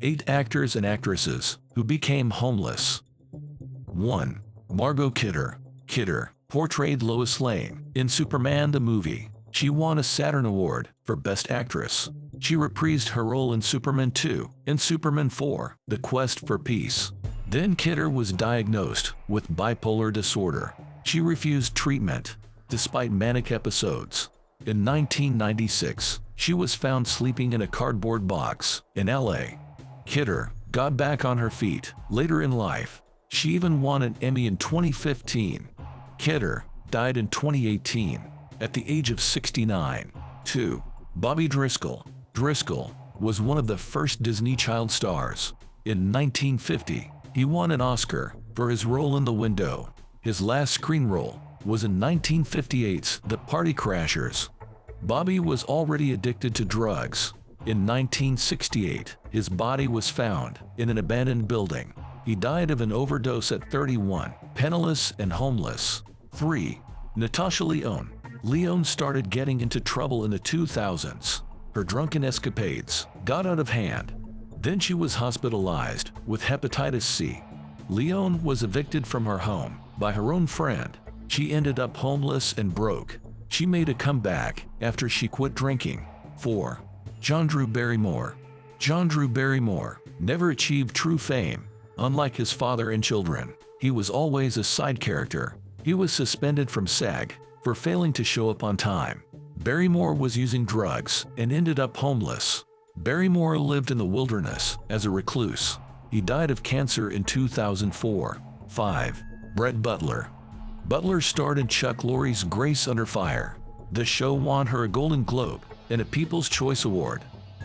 8 actors and actresses who became homeless. 1. Margo Kidder. Kidder portrayed Lois Lane in Superman the movie. She won a Saturn Award for Best Actress. She reprised her role in Superman 2 and Superman 4, The Quest for Peace. Then Kidder was diagnosed with bipolar disorder. She refused treatment, despite manic episodes. In 1996, she was found sleeping in a cardboard box in LA. Kidder got back on her feet later in life. She even won an Emmy in 2015. Kidder died in 2018 at the age of 69. 2. Bobby Driscoll. Driscoll was one of the first Disney child stars. In 1950, he won an Oscar for his role in The Window. His last screen role was in 1958's The Party Crashers. Bobby was already addicted to drugs. In 1968, his body was found in an abandoned building. He died of an overdose at 31, penniless and homeless. 3. Natasha Lyonne. Lyonne started getting into trouble in the 2000s. Her drunken escapades got out of hand. Then she was hospitalized with hepatitis C. Lyonne was evicted from her home by her own friend. She ended up homeless and broke. She made a comeback after she quit drinking. 4. John Drew Barrymore. John Drew Barrymore never achieved true fame. Unlike his father and children, he was always a side character. He was suspended from SAG for failing to show up on time. Barrymore was using drugs and ended up homeless. Barrymore lived in the wilderness as a recluse. He died of cancer in 2004. 5. Brett Butler. Butler starred in Chuck Lorre's Grace Under Fire. The show won her a Golden Globe and a People's Choice Award.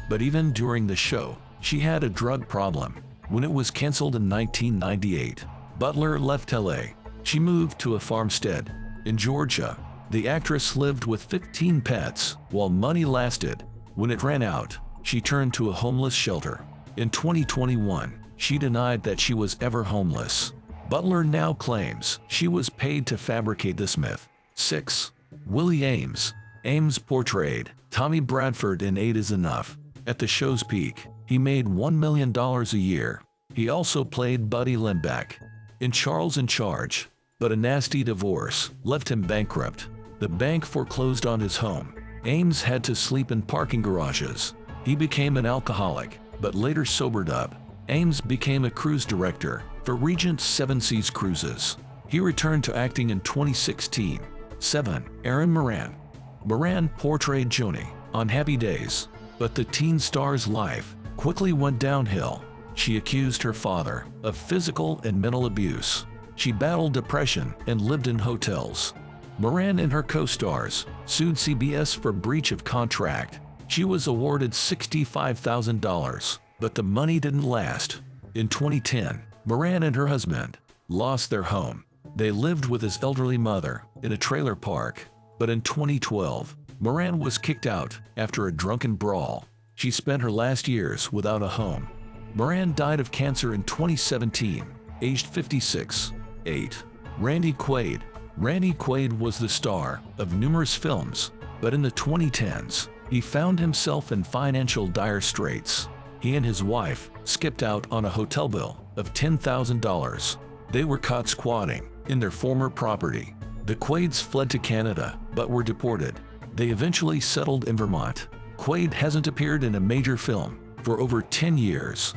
But even during the show, she had a drug problem. When it was canceled in 1998, Butler left LA. She moved to a farmstead in Georgia. The actress lived with 15 pets while money lasted. When it ran out, she turned to a homeless shelter. In 2021, she denied that she was ever homeless. Butler now claims she was paid to fabricate this myth. 6. Willie Ames. Ames portrayed Tommy Bradford in 8 is Enough. At the show's peak, he made $1 million a year. He also played Buddy Lembeck in Charles in Charge, but a nasty divorce left him bankrupt. The bank foreclosed on his home. Ames had to sleep in parking garages. He became an alcoholic, but later sobered up. Ames became a cruise director for Regent's Seven Seas Cruises. He returned to acting in 2016. 7. Erin Moran. Moran portrayed Joni on Happy Days, but the teen star's life quickly went downhill. She accused her father of physical and mental abuse. She battled depression and lived in hotels. Moran and her co-stars sued CBS for breach of contract. She was awarded $65,000, but the money didn't last. In 2010, Moran and her husband lost their home. They lived with his elderly mother in a trailer park. But in 2012, Moran was kicked out after a drunken brawl. She spent her last years without a home. Moran died of cancer in 2017, aged 56. 8. Randy Quaid. Randy Quaid was the star of numerous films, but in the 2010s, he found himself in financial dire straits. He and his wife skipped out on a hotel bill of $10,000. They were caught squatting in their former property. The Quaids fled to Canada, but were deported. They eventually settled in Vermont. Quaid hasn't appeared in a major film for over 10 years.